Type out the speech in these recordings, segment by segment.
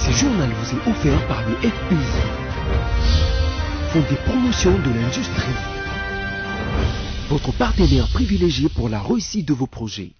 Ce journal vous est offert par le FPI, Fonds de promotion de l'industrie, votre partenaire privilégié pour la réussite de vos projets.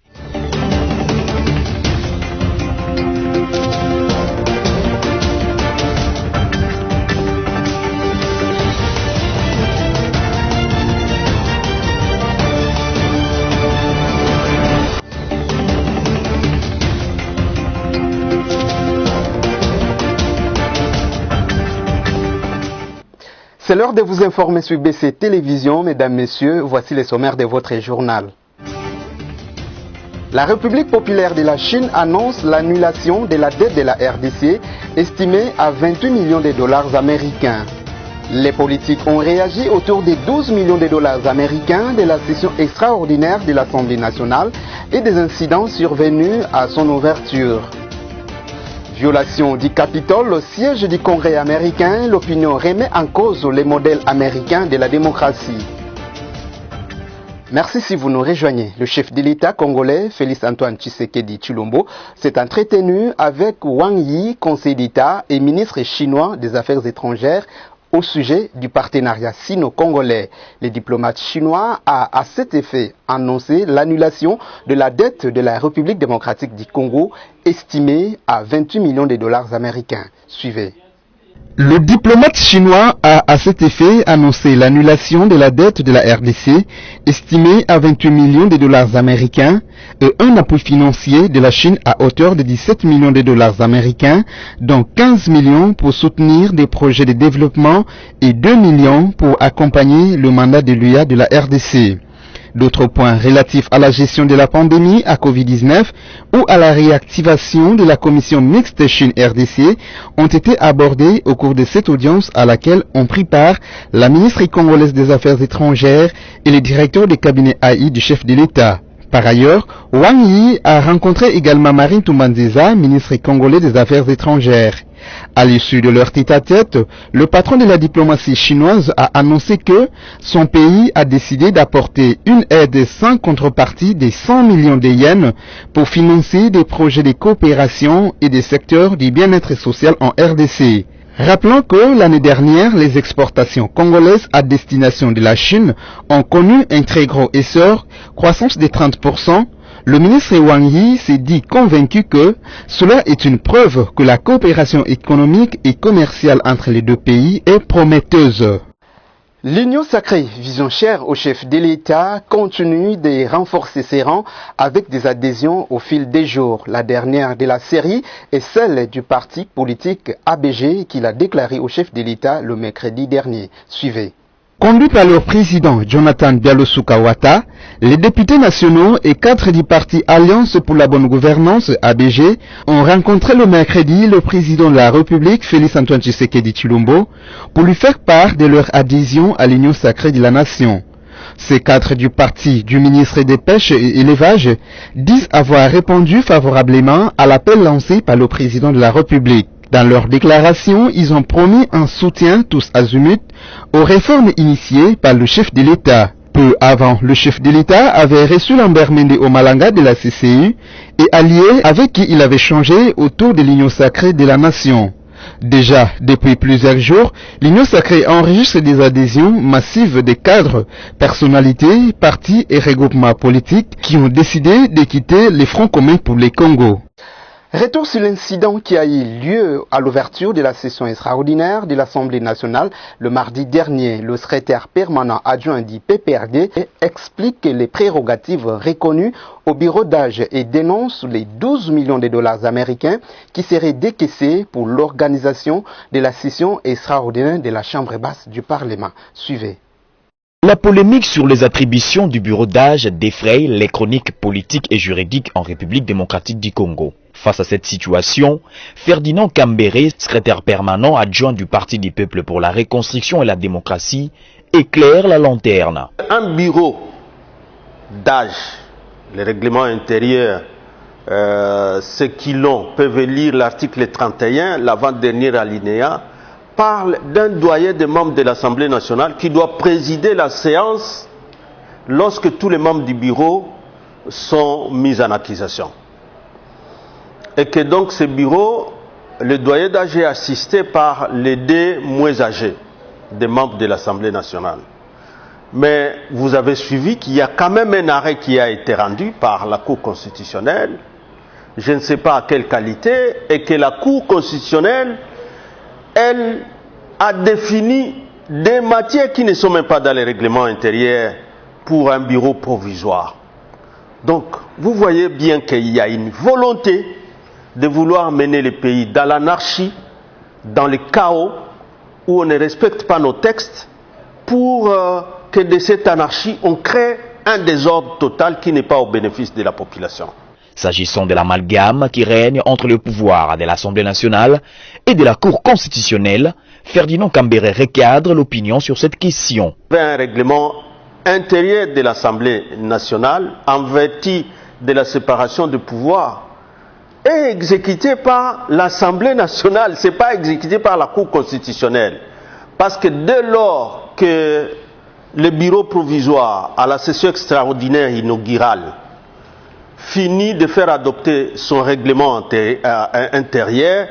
C'est l'heure de vous informer sur BC Télévision, mesdames, messieurs, voici les sommaires de votre journal. La République populaire de la Chine annonce l'annulation de la dette de la RDC, estimée à 28 millions de dollars américains. Les politiques ont réagi autour des 12 millions de dollars américains de la session extraordinaire de l'Assemblée nationale et des incidents survenus à son ouverture. Violation du Capitole, au siège du Congrès américain, l'opinion remet en cause les modèles américains de la démocratie. Merci si vous nous rejoignez. Le chef de l'État congolais, Félix Antoine Tshisekedi Tshilombo, s'est entretenu avec Wang Yi, conseiller d'État et ministre chinois des Affaires étrangères, au sujet du partenariat sino-congolais. Les diplomates chinois a à cet effet annoncé l'annulation de la dette de la République démocratique du Congo, estimée à 28 millions de dollars américains. Suivez. Le diplomate chinois a à cet effet annoncé l'annulation de la dette de la RDC, estimée à 28 millions de dollars américains, et un appui financier de la Chine à hauteur de 17 millions de dollars américains, dont 15 millions pour soutenir des projets de développement et 2 millions pour accompagner le mandat de l'UA de la RDC. D'autres points relatifs à la gestion de la pandémie à Covid-19 ou à la réactivation de la commission mixte Chine-RDC ont été abordés au cours de cette audience à laquelle ont pris part la ministre congolaise des Affaires étrangères et le directeur du cabinet AI du chef de l'État. Par ailleurs, Wang Yi a rencontré également Marine Toumanzeza, ministre congolais des Affaires étrangères. À l'issue de leur tête-à-tête, le patron de la diplomatie chinoise a annoncé que son pays a décidé d'apporter une aide sans contrepartie de 100 millions de yens pour financer des projets de coopération et des secteurs du bien-être social en RDC. Rappelons que l'année dernière, les exportations congolaises à destination de la Chine ont connu un très gros essor, croissance de 30%. Le ministre Wang Yi s'est dit convaincu que cela est une preuve que la coopération économique et commerciale entre les deux pays est prometteuse. L'Union sacrée, vision chère au chef de l'État, continue de renforcer ses rangs avec des adhésions au fil des jours. La dernière de la série est celle du parti politique ABG qu'il a déclaré au chef de l'État le mercredi dernier. Suivez. Conduit par leur président Jonathan Bialosu-Kawata, les députés nationaux et cadres du parti Alliance pour la bonne gouvernance ABG ont rencontré le mercredi le président de la République Félix Antoine Tshisekedi Tshilombo pour lui faire part de leur adhésion à l'Union sacrée de la nation. Ces cadres du parti du ministre des Pêches et Élevage disent avoir répondu favorablement à l'appel lancé par le président de la République. Dans leur déclaration, ils ont promis un soutien tous azimuts aux réformes initiées par le chef de l'État. Peu avant, le chef de l'État avait reçu Lambert Mende Omalanga de la CCU et allié avec qui il avait changé autour de l'Union sacrée de la nation. Déjà, depuis plusieurs jours, l'Union sacrée enregistre des adhésions massives des cadres, personnalités, partis et regroupements politiques qui ont décidé de quitter les fronts communs pour les Congo. Retour sur l'incident qui a eu lieu à l'ouverture de la session extraordinaire de l'Assemblée nationale le mardi dernier. Le secrétaire permanent adjoint du PPRD explique les prérogatives reconnues au bureau d'âge et dénonce les 12 millions de dollars américains qui seraient décaissés pour l'organisation de la session extraordinaire de la Chambre basse du Parlement. Suivez. La polémique sur les attributions du bureau d'âge défraye les chroniques politiques et juridiques en République démocratique du Congo. Face à cette situation, Ferdinand Kambere, secrétaire permanent adjoint du Parti du Peuple pour la Reconstruction et la Démocratie, éclaire la lanterne. Un bureau d'âge, le règlement intérieur, ceux qui l'ont peuvent lire l'article 31, l'avant-dernier alinéa, parle d'un doyen des membres de l'Assemblée nationale qui doit présider la séance lorsque tous les membres du bureau sont mis en accusation. Et que donc ce bureau le doyen d'âge est assisté par les deux moins âgés des membres de l'Assemblée nationale. Mais vous avez suivi qu'il y a quand même un arrêt qui a été rendu par la Cour constitutionnelle, je ne sais pas à quelle qualité, et que la Cour constitutionnelle, elle a défini des matières qui ne sont même pas dans les règlements intérieurs pour un bureau provisoire. Donc, vous voyez bien qu'il y a une volonté de vouloir mener le pays dans l'anarchie, dans le chaos, où on ne respecte pas nos textes, pour que de cette anarchie, on crée un désordre total qui n'est pas au bénéfice de la population. S'agissant de l'amalgame qui règne entre le pouvoir de l'Assemblée nationale et de la Cour constitutionnelle, Ferdinand Kambere recadre l'opinion sur cette question. Un règlement intérieur de l'Assemblée nationale, en vertu de la séparation de pouvoir, est exécuté par l'Assemblée nationale, ce n'est pas exécuté par la Cour constitutionnelle. Parce que dès lors que le bureau provisoire, à la session extraordinaire inaugurale, finit de faire adopter son règlement intérieur,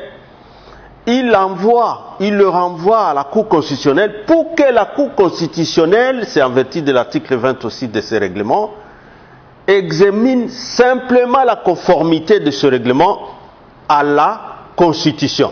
il le renvoie à la Cour constitutionnelle pour que la Cour constitutionnelle, c'est en vertu de l'article 20 aussi de ce règlement, examine simplement la conformité de ce règlement à la Constitution.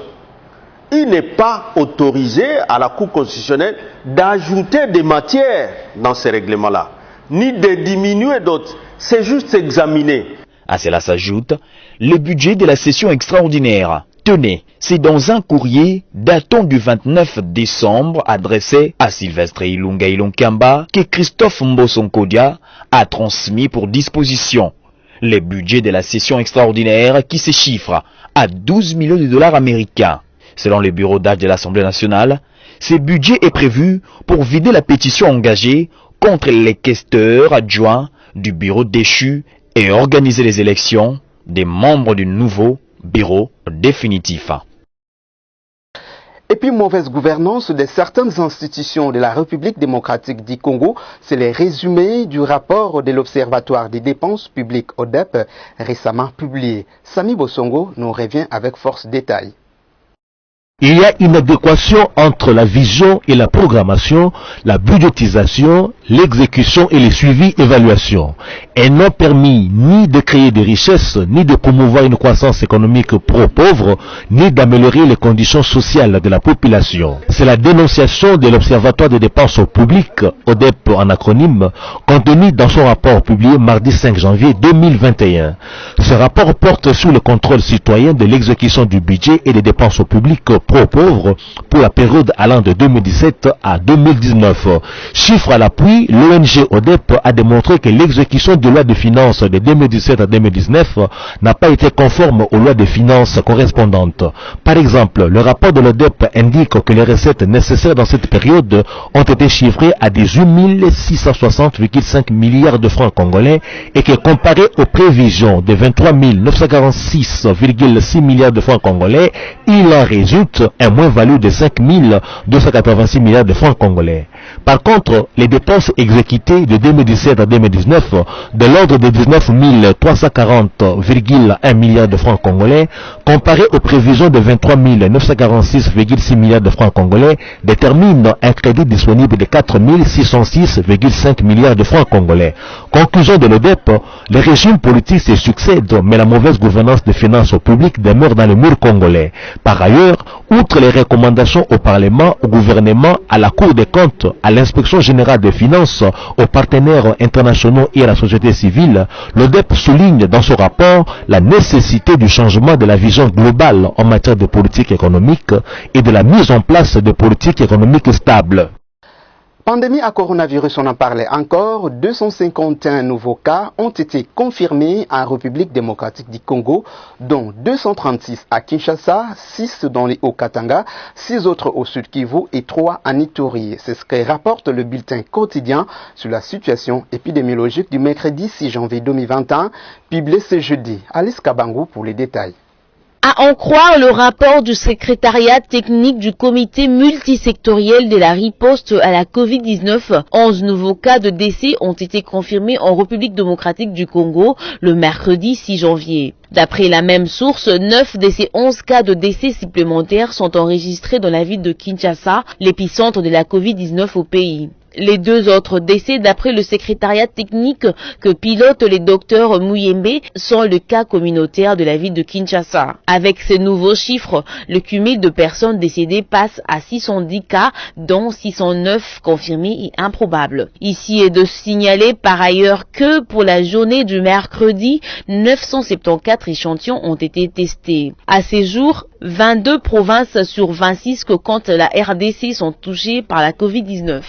Il n'est pas autorisé à la Cour constitutionnelle d'ajouter des matières dans ces règlements-là, ni de diminuer d'autres. C'est juste examiner. À cela s'ajoute le budget de la session extraordinaire. Tenez, c'est dans un courrier datant du 29 décembre adressé à Sylvestre Ilunga Ilonkamba que Christophe Mbosonkodia a transmis pour disposition le budget de la session extraordinaire qui se chiffre à 12 millions de dollars américains. Selon le bureau d'âge de l'Assemblée nationale, ce budget est prévu pour vider la pétition engagée contre les questeurs adjoints du bureau déchu et organiser les élections des membres du nouveau bureau définitif. Et puis, mauvaise gouvernance de certaines institutions de la République démocratique du Congo, c'est le résumé du rapport de l'Observatoire des dépenses publiques ODEP récemment publié. Sami Bosongo nous revient avec force détail. Il y a une adéquation entre la vision et la programmation, la budgétisation, l'exécution et le suivi-évaluation. Elles n'ont permis ni de créer des richesses, ni de promouvoir une croissance économique pro-pauvre, ni d'améliorer les conditions sociales de la population. C'est la dénonciation de l'Observatoire des dépenses publiques, ODEP en acronyme, contenue dans son rapport publié mardi 5 janvier 2021. Ce rapport porte sur le contrôle citoyen de l'exécution du budget et des dépenses publiques pro-pauvres pour la période allant de 2017 à 2019. Chiffre à l'appui, l'ONG ODEP a démontré que l'exécution de loi de finances de 2017 à 2019 n'a pas été conforme aux lois de finances correspondantes. Par exemple, le rapport de l'ODEP indique que les recettes nécessaires dans cette période ont été chiffrées à 18 660,5 milliards de francs congolais et que comparé aux prévisions de 23 946,6 milliards de francs congolais, il en résulte un moins-value de 5 286 milliards de francs congolais. Par contre, les dépenses exécutées de 2017 à 2019 de l'ordre de 19 340,1 milliards de francs congolais, comparées aux prévisions de 23 946,6 milliards de francs congolais, déterminent un crédit disponible de 4 606,5 milliards de francs congolais. Conclusion de l'ODEP, les régimes politiques se succèdent, mais la mauvaise gouvernance des finances publiques demeure dans le mur congolais. Par ailleurs, outre les recommandations au Parlement, au gouvernement, à la Cour des comptes, à l'inspection générale des finances, aux partenaires internationaux et à la société civile, l'ODEP souligne dans son rapport la nécessité du changement de la vision globale en matière de politique économique et de la mise en place de politiques économiques stables. Pandémie à coronavirus, on en parlait encore. 251 nouveaux cas ont été confirmés en République démocratique du Congo, dont 236 à Kinshasa, 6 dans les Hauts-Katanga, 6 autres au Sud Kivu et 3 à Ituri. C'est ce que rapporte le bulletin quotidien sur la situation épidémiologique du mercredi 6 janvier 2021, publié ce jeudi. Alice Kabangu pour les détails. À en croire le rapport du secrétariat technique du comité multisectoriel de la riposte à la Covid-19, 11 nouveaux cas de décès ont été confirmés en République démocratique du Congo le mercredi 6 janvier. D'après la même source, 9 de ces 11 cas de décès supplémentaires sont enregistrés dans la ville de Kinshasa, l'épicentre de la Covid-19 au pays. Les 2 autres décès, d'après le secrétariat technique que pilote les docteurs Mouyembe, sont le cas communautaire de la ville de Kinshasa. Avec ces nouveaux chiffres, le cumul de personnes décédées passe à 610 cas, dont 609 confirmés et improbables. Ici est de signaler par ailleurs que pour la journée du mercredi, 974 échantillons ont été testés. À ces jours, 22 provinces sur 26 que compte la RDC sont touchées par la Covid-19.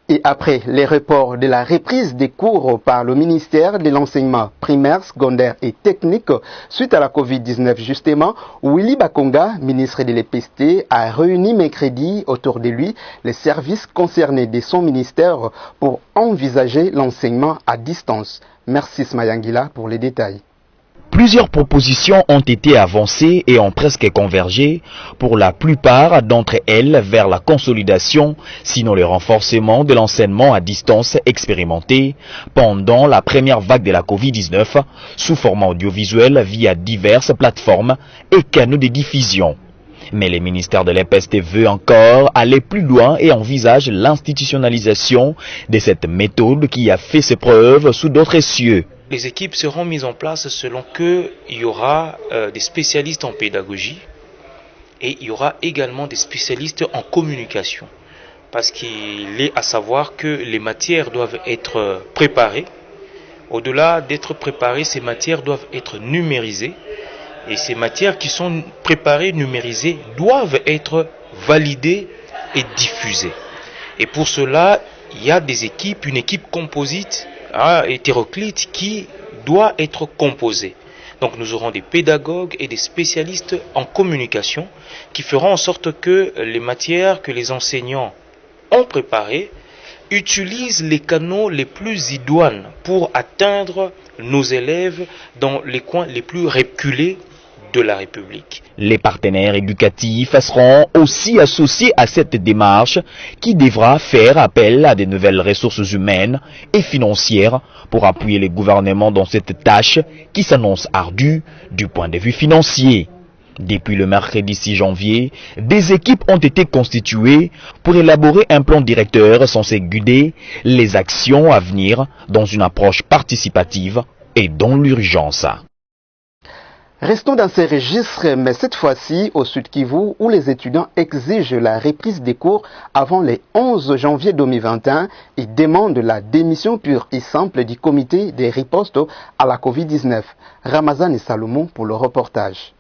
Et après les reports de la reprise des cours par le ministère de l'enseignement primaire, secondaire et technique suite à la Covid-19 justement, Willy Bakonga, ministre de l'EPST, a réuni mercredi autour de lui les services concernés de son ministère pour envisager l'enseignement à distance. Merci Smayangila pour les détails. Plusieurs propositions ont été avancées et ont presque convergé, pour la plupart d'entre elles vers la consolidation, sinon le renforcement de l'enseignement à distance expérimenté pendant la première vague de la Covid-19 sous format audiovisuel via diverses plateformes et canaux de diffusion. Mais le ministère de l'EPST veut encore aller plus loin et envisage l'institutionnalisation de cette méthode qui a fait ses preuves sous d'autres cieux. Les équipes seront mises en place selon qu'il y aura des spécialistes en pédagogie et il y aura également des spécialistes en communication. Parce qu'il est à savoir que les matières doivent être préparées. Au-delà d'être préparées, ces matières doivent être numérisées. Et ces matières qui sont préparées, numérisées, doivent être validées et diffusées. Et pour cela, il y a des équipes, une équipe composite, hétéroclite, qui doit être composée. Donc nous aurons des pédagogues et des spécialistes en communication qui feront en sorte que les matières que les enseignants ont préparées utilisent les canaux les plus idoines pour atteindre nos élèves dans les coins les plus reculés de la République. Les partenaires éducatifs seront aussi associés à cette démarche qui devra faire appel à de nouvelles ressources humaines et financières pour appuyer les gouvernements dans cette tâche qui s'annonce ardue du point de vue financier. Depuis le mercredi 6 janvier, des équipes ont été constituées pour élaborer un plan directeur censé guider les actions à venir dans une approche participative et dans l'urgence. Restons dans ces registres, mais cette fois-ci au Sud Kivu, où les étudiants exigent la reprise des cours avant le 11 janvier 2021 et demandent la démission pure et simple du comité des ripostes à la Covid-19. Ramazan et Salomon pour le reportage.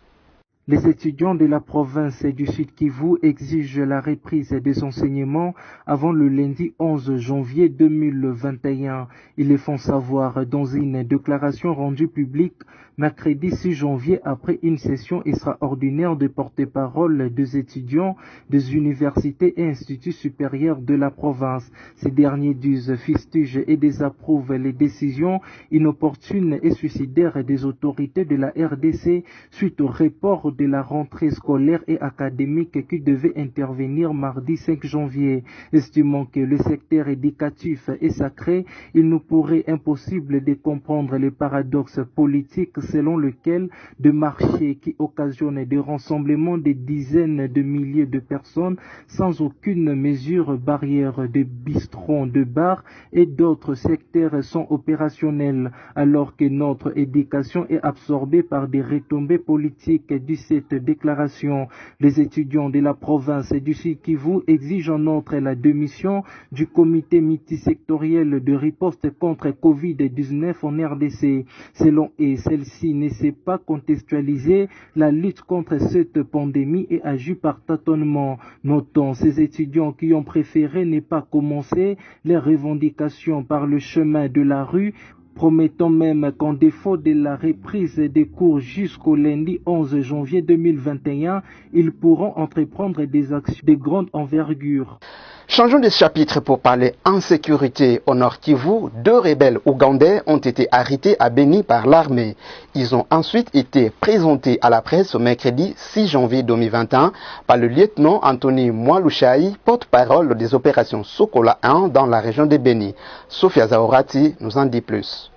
Les étudiants de la province du Sud Kivu exigent la reprise des enseignements avant le lundi 11 janvier 2021. Ils le font savoir dans une déclaration rendue publique mercredi 6 janvier après une session extraordinaire de porte-parole des étudiants des universités et instituts supérieurs de la province. Ces derniers disent fustigent et désapprouvent les décisions inopportunes et suicidaires des autorités de la RDC suite au report de la rentrée scolaire et académique qui devait intervenir mardi 5 janvier. Estimant que le secteur éducatif est sacré, il nous pourrait impossible de comprendre le paradoxe politique selon lequel des marchés qui occasionnent des rassemblements de dizaines de milliers de personnes sans aucune mesure barrière, de bistrots, de bars et d'autres secteurs sont opérationnels, alors que notre éducation est absorbée par des retombées politiques de cette déclaration. Les étudiants de la province du Sud Kivu exigent en outre la démission du comité multisectoriel de riposte contre Covid-19 en RDC. Selon eux, celle-ci ne sait pas contextualiser la lutte contre cette pandémie et agit par tâtonnement. Notons ces étudiants qui ont préféré ne pas commencer les revendications par le chemin de la rue, promettant même qu'en défaut de la reprise des cours jusqu'au lundi 11 janvier 2021, ils pourront entreprendre des actions de grande envergure. Changeons de chapitre pour parler insécurité. Au Nord Kivu, 2 rebelles ougandais ont été arrêtés à Beni par l'armée. Ils ont ensuite été présentés à la presse ce mercredi 6 janvier 2021 par le lieutenant Anthony Mwalushayi, porte-parole des opérations Sokola 1 dans la région de Beni. Sophia Zaorati nous en dit plus.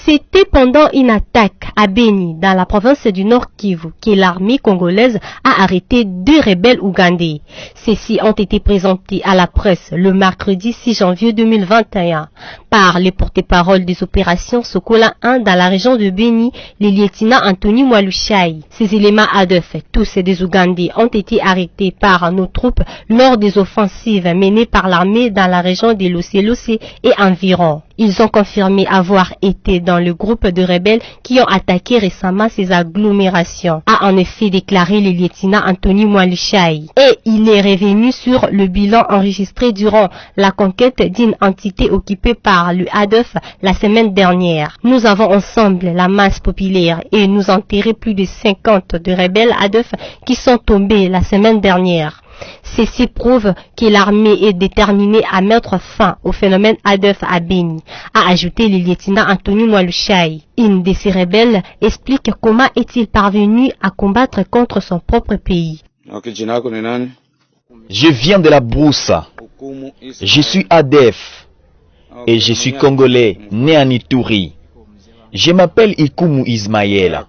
C'était pendant une attaque à Beni, dans la province du Nord Kivu, que l'armée congolaise a arrêté 2 rebelles ougandais. Ceux-ci ont été présentés à la presse le mercredi 6 janvier 2021 par les porte-parole des opérations Sokola 1 dans la région de Beni, le lieutenant Anthony Mwalushayi. Ces éléments ADF, tous des Ougandais, ont été arrêtés par nos troupes lors des offensives menées par l'armée dans la région de Losé et environ. Ils ont confirmé avoir été dans le groupe de rebelles qui ont attaqué récemment ces agglomérations, a en effet déclaré le lieutenant Anthony Mwalushayi. Et il est revenu sur le bilan enregistré durant la conquête d'une entité occupée par le ADF la semaine dernière. Nous avons ensemble la masse populaire et nous enterré plus de 50 de rebelles ADF qui sont tombés la semaine dernière. Ceci prouve que l'armée est déterminée à mettre fin au phénomène ADF à Beni, a ajouté le lieutenant Anthony Mwalushayi. Une de ces rebelles explique comment est-il parvenu à combattre contre son propre pays. Je viens de la brousse. Je suis ADF et je suis congolais, né en Ituri. Je m'appelle Ikumu Ismaël.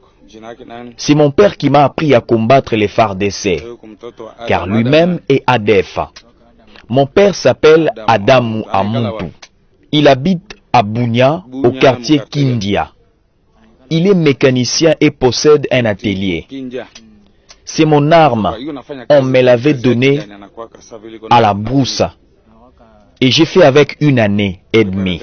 C'est mon père qui m'a appris à combattre les FARDC, car lui-même est ADF. Mon père s'appelle Adamu Amuntu. Il habite à Bunia, au quartier Kindia. Il est mécanicien et possède un atelier. C'est mon arme. On me l'avait donnée à la brousse. Et j'ai fait avec 1 année et demie.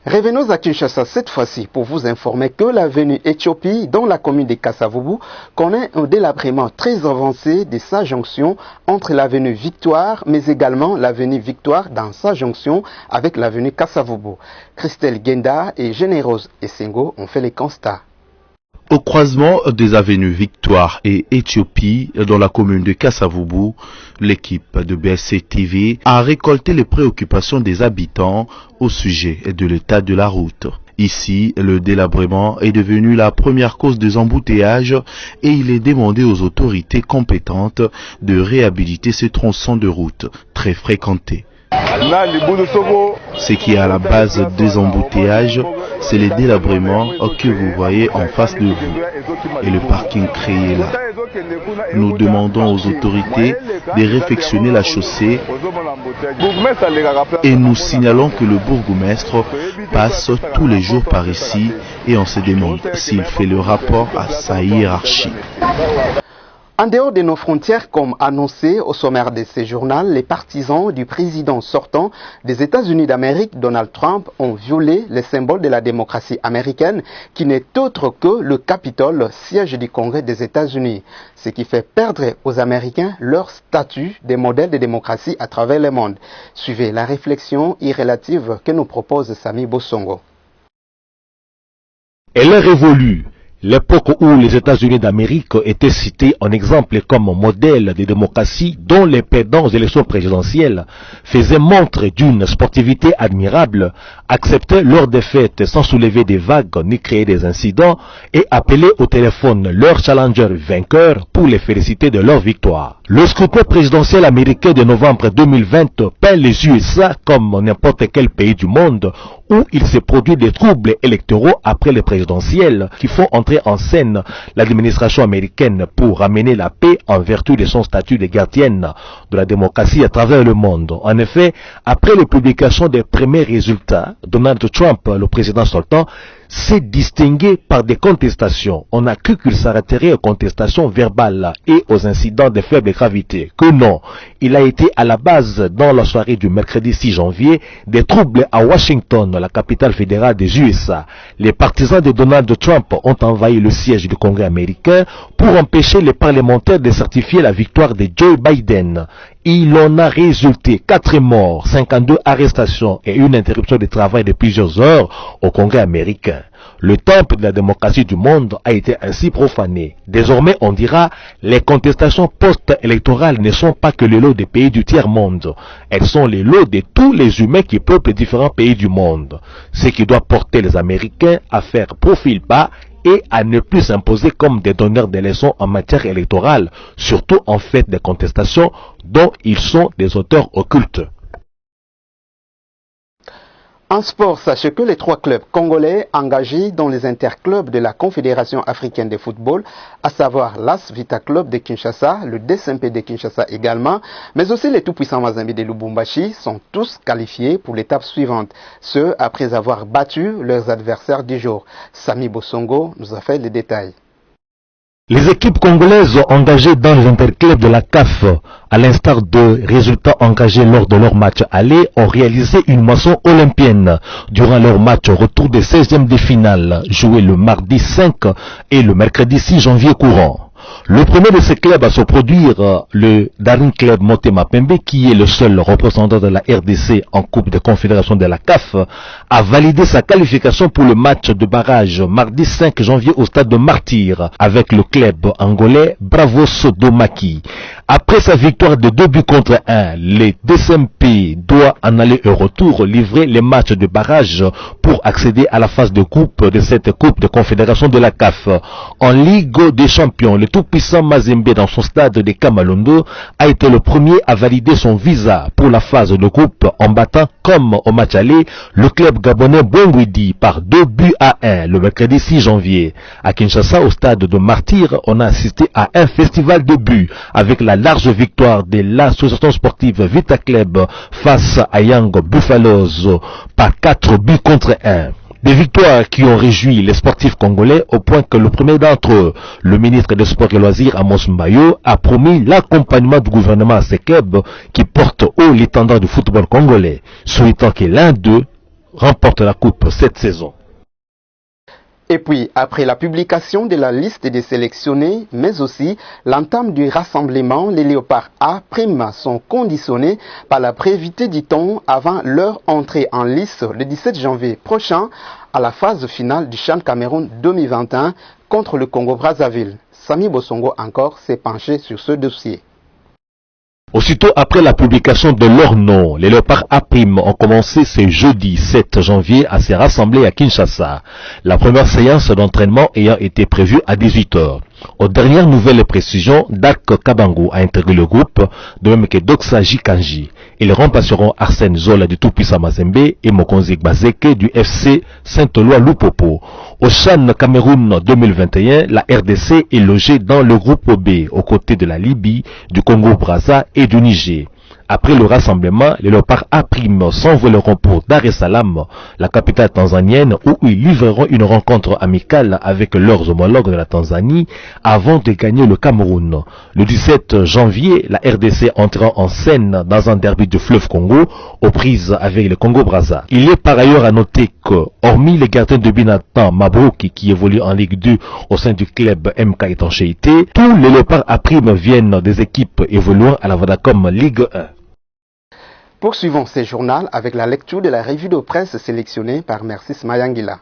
Revenons à Kinshasa cette fois-ci pour vous informer que l'avenue Éthiopie, dans la commune de Kassavubu, connaît un délabrement très avancé de sa jonction entre l'avenue Victoire, mais également l'avenue Victoire dans sa jonction avec l'avenue Kassavubu. Christelle Genda et Générose Essengo ont fait les constats. Au croisement des avenues Victoire et Éthiopie, dans la commune de Kassavubu, l'équipe de BSC TV a récolté les préoccupations des habitants au sujet de l'état de la route. Ici, le délabrement est devenu la première cause des embouteillages et il est demandé aux autorités compétentes de réhabiliter ce tronçon de route très fréquenté. Ce qui est à la base des embouteillages, c'est le délabrement que vous voyez en face de vous et le parking créé là. Nous demandons aux autorités de réfectionner la chaussée et nous signalons que le bourgmestre passe tous les jours par ici et on se demande s'il fait le rapport à sa hiérarchie. En dehors de nos frontières, comme annoncé au sommaire de ce journal, les partisans du président sortant des États-Unis d'Amérique, Donald Trump, ont violé les symboles de la démocratie américaine, qui n'est autre que le Capitole, siège du Congrès des États-Unis, ce qui fait perdre aux Américains leur statut de modèle de démocratie à travers le monde. Suivez la réflexion irrélative que nous propose Sami Bossongo. Elle est révolue. L'époque où les États-Unis d'Amérique étaient cités en exemple comme modèle de démocratie dont les perdants aux élections présidentielles faisaient montre d'une sportivité admirable, acceptaient leur défaite sans soulever des vagues ni créer des incidents et appelaient au téléphone leurs challengers vainqueurs pour les féliciter de leur victoire. Le scrutin présidentiel américain de novembre 2020 peint les USA comme n'importe quel pays du monde où il se produit des troubles électoraux après les présidentielles qui font entrer en scène l'administration américaine pour ramener la paix en vertu de son statut de gardienne de la démocratie à travers le monde. En effet, après les publications des premiers résultats, Donald Trump, le président sortant, s'est distingué par des contestations. On a cru qu'il s'arrêterait aux contestations verbales et aux incidents de faible gravité. Que non, il a été à la base, dans la soirée du mercredi 6 janvier, des troubles à Washington, la capitale fédérale des USA. Les partisans de Donald Trump ont envahi le siège du Congrès américain pour empêcher les parlementaires de certifier la victoire de Joe Biden. Il en a résulté 4 morts, 52 arrestations et une interruption de travail de plusieurs heures au Congrès américain. Le temple de la démocratie du monde a été ainsi profané. Désormais, on dira, les contestations post-électorales ne sont pas que les lots des pays du tiers-monde. Elles sont les lots de tous les humains qui peuplent les différents pays du monde. Ce qui doit porter les Américains à faire profil bas et à ne plus s'imposer comme des donneurs de leçons en matière électorale, surtout en fait des contestations dont ils sont des auteurs occultes. En sport, sachez que les 3 clubs congolais engagés dans les interclubs de la Confédération africaine de football, à savoir l'AS Vita Club de Kinshasa, le DSMP de Kinshasa également, mais aussi les tout-puissants Mazembe de Lubumbashi, sont tous qualifiés pour l'étape suivante, ce après avoir battu leurs adversaires du jour. Sami Bosongo nous a fait les détails. Les équipes congolaises engagées dans les interclubs de la CAF, à l'instar de résultats engagés lors de leur match aller, ont réalisé une moisson olympienne durant leur match retour des 16e de finale, joué le mardi 5 et le mercredi 6 janvier courant. Le premier de ces clubs à se produire, le Daring Club Motema Pembe, qui est le seul représentant de la RDC en Coupe de Confédération de la CAF, a validé sa qualification pour le match de barrage mardi 5 janvier au stade de Martyr avec le club angolais Bravos Domaki. Après sa victoire de 2-1, les DSMP doit en aller au retour livrer les matchs de barrage pour accéder à la phase de groupe de cette Coupe de Confédération de la CAF. En Ligue des Champions, le tout-puissant Mazembe dans son stade de Kamalondo a été le premier à valider son visa pour la phase de groupe en battant, comme au match aller, le club gabonais Bongwidi par 2-1 le mercredi 6 janvier. À Kinshasa, au stade de Martyr, on a assisté à un festival de buts avec la large victoire de l'association sportive Vita Club face à Young Buffaloes par 4-1. Des victoires qui ont réjoui les sportifs congolais au point que le premier d'entre eux, le ministre des Sports et Loisirs Amos Mbayo, a promis l'accompagnement du gouvernement à ces clubs qui portent haut l'étendard du football congolais, souhaitant que l'un d'eux remporte la coupe cette saison. Et puis, après la publication de la liste des sélectionnés, mais aussi l'entame du rassemblement, les Léopards A' sont conditionnés par la prévité du temps avant leur entrée en lice le 17 janvier prochain à la phase finale du CHAN Cameroun 2021 contre le Congo-Brazzaville. Sami Bosongo encore s'est penché sur ce dossier. Aussitôt après la publication de leur nom, les Léopards A' ont commencé ce jeudi 7 janvier à se rassembler à Kinshasa. La première séance d'entraînement ayant été prévue à 18h. Aux dernières nouvelles précisions, Dak Kabango a intégré le groupe, de même que Doxa Jikanji. Ils remplaceront Arsène Zola du tout-puissant Mazembe et Mokonzi Gbazeke du FC Saint-Éloi Lupopo. Au CHAN Cameroun 2021, la RDC est logée dans le groupe B, aux côtés de la Libye, du Congo-Brazza et du Niger. Après le rassemblement, les Léopards A' s'envoleront pour Dar es Salaam, la capitale tanzanienne, où ils livreront une rencontre amicale avec leurs homologues de la Tanzanie avant de gagner le Cameroun. Le 17 janvier, la RDC entrera en scène dans un derby du fleuve Congo, aux prises avec le Congo-Brazza. Il est par ailleurs à noter que, hormis les gardiens de but Nathan Mabrouki qui évolue en Ligue 2 au sein du club MK Étanchéité, tous les Léopards A' viennent des équipes évoluant à la Vodacom Ligue 1. Poursuivons ces journaux avec la lecture de la revue de presse sélectionnée par Mercis Mayangila.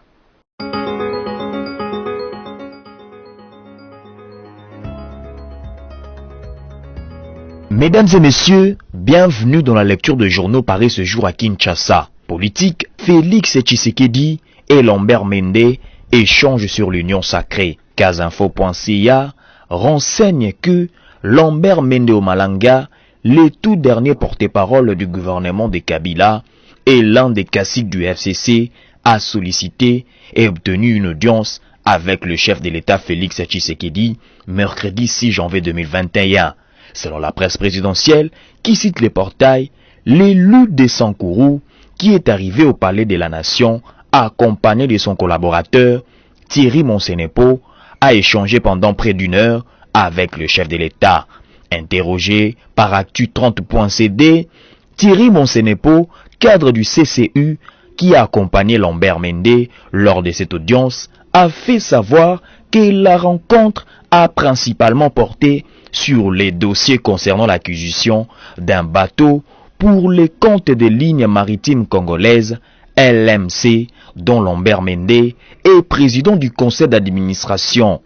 Mesdames et messieurs, bienvenue dans la lecture de journaux parus ce jour à Kinshasa. Politique, Félix Tshisekedi et Lambert Mende échangent sur l'union sacrée. Casinfo.ca renseigne que Lambert Mende Omalanga, le tout dernier porte-parole du gouvernement de Kabila et l'un des caciques du FCC, a sollicité et obtenu une audience avec le chef de l'État Félix Tshisekedi mercredi 6 janvier 2021. Selon la presse présidentielle, qui cite les portails, l'élu de Sankourou, qui est arrivé au palais de la Nation, accompagné de son collaborateur, Thierry Monsenepo, a échangé pendant près d'une heure avec le chef de l'État. Interrogé par Actu30.cd, Thierry Monsenepo, cadre du CCU, qui a accompagné Lambert Mende lors de cette audience, a fait savoir que la rencontre a principalement porté sur les dossiers concernant l'acquisition d'un bateau pour les comptes des lignes maritimes congolaises, LMC, dont Lambert Mende est président du conseil d'administration.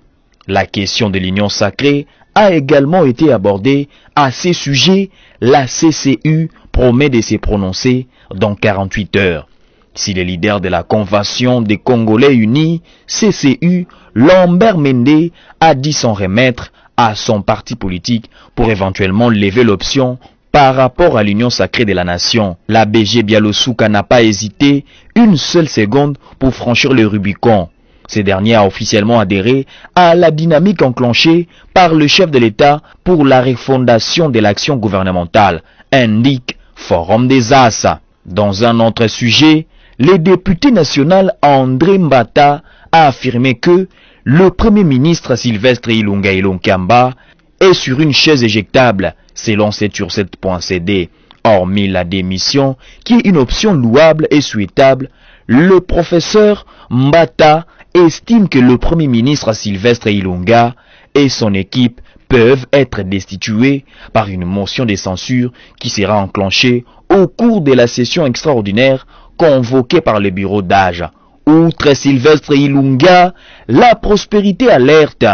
La question de l'union sacrée a également été abordée. À ces sujets, la CCU promet de se prononcer dans 48 heures. Si le leader de la Convention des Congolais Unis, CCU, Lambert Mende, a dit s'en remettre à son parti politique pour éventuellement lever l'option par rapport à l'union sacrée de la nation, la BG Bialosouka n'a pas hésité une seule seconde pour franchir le Rubicon. Ce dernier a officiellement adhéré à la dynamique enclenchée par le chef de l'État pour la refondation de l'action gouvernementale, indique Forum des As. Dans un autre sujet, le député national André Mbata a affirmé que le Premier ministre Sylvestre Ilunga Ilonkamba est sur une chaise éjectable, selon 7sur7.cd. Hormis la démission, qui est une option louable et souhaitable, le professeur Mbata estime que le Premier ministre Sylvestre Ilunga et son équipe peuvent être destitués par une motion de censure qui sera enclenchée au cours de la session extraordinaire convoquée par le bureau d'âge. Outre Sylvestre Ilunga, la prospérité alerte.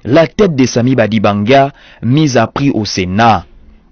La tête de Sami Badibanga, mise à prix au Sénat,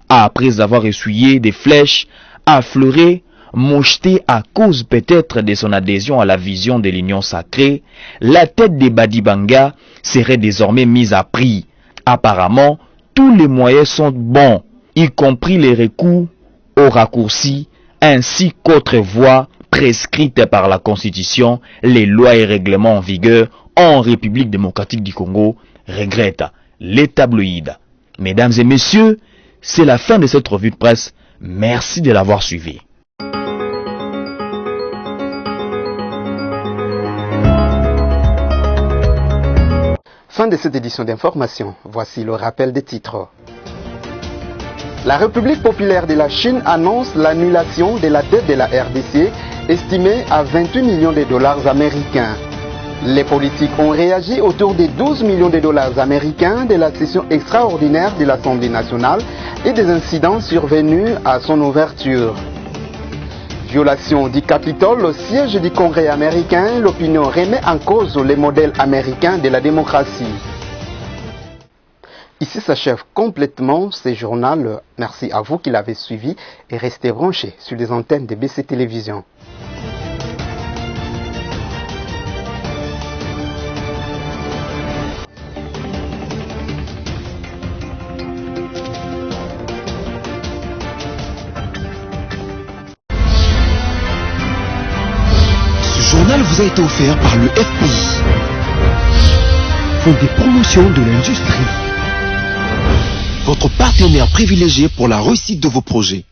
après avoir essuyé des flèches affleurées, mojetées à cause peut-être de son adhésion à la vision de l'union sacrée, la tête de Badibanga serait désormais mise à prix. Apparemment, tous les moyens sont bons, y compris les recours aux raccourcis, ainsi qu'autres voies prescrites par la Constitution, les lois et règlements en vigueur en République démocratique du Congo, regrette les tabloïds. Mesdames et messieurs, c'est la fin de cette revue de presse. Merci de l'avoir suivi. Fin de cette édition d'information. Voici le rappel des titres. La République populaire de la Chine annonce l'annulation de la dette de la RDC estimée à 28 millions de dollars américains. Les politiques ont réagi autour des 12 millions de dollars américains de la session extraordinaire de l'Assemblée nationale et des incidents survenus à son ouverture. Violation du Capitole au siège du Congrès américain, l'opinion remet en cause les modèles américains de la démocratie. Ici s'achève complètement ce journal. Merci à vous qui l'avez suivi et restez branchés sur les antennes de BC Télévision. Ce journal vous a été offert par le FPI, Fonds des promotions de l'industrie, votre partenaire privilégié pour la réussite de vos projets.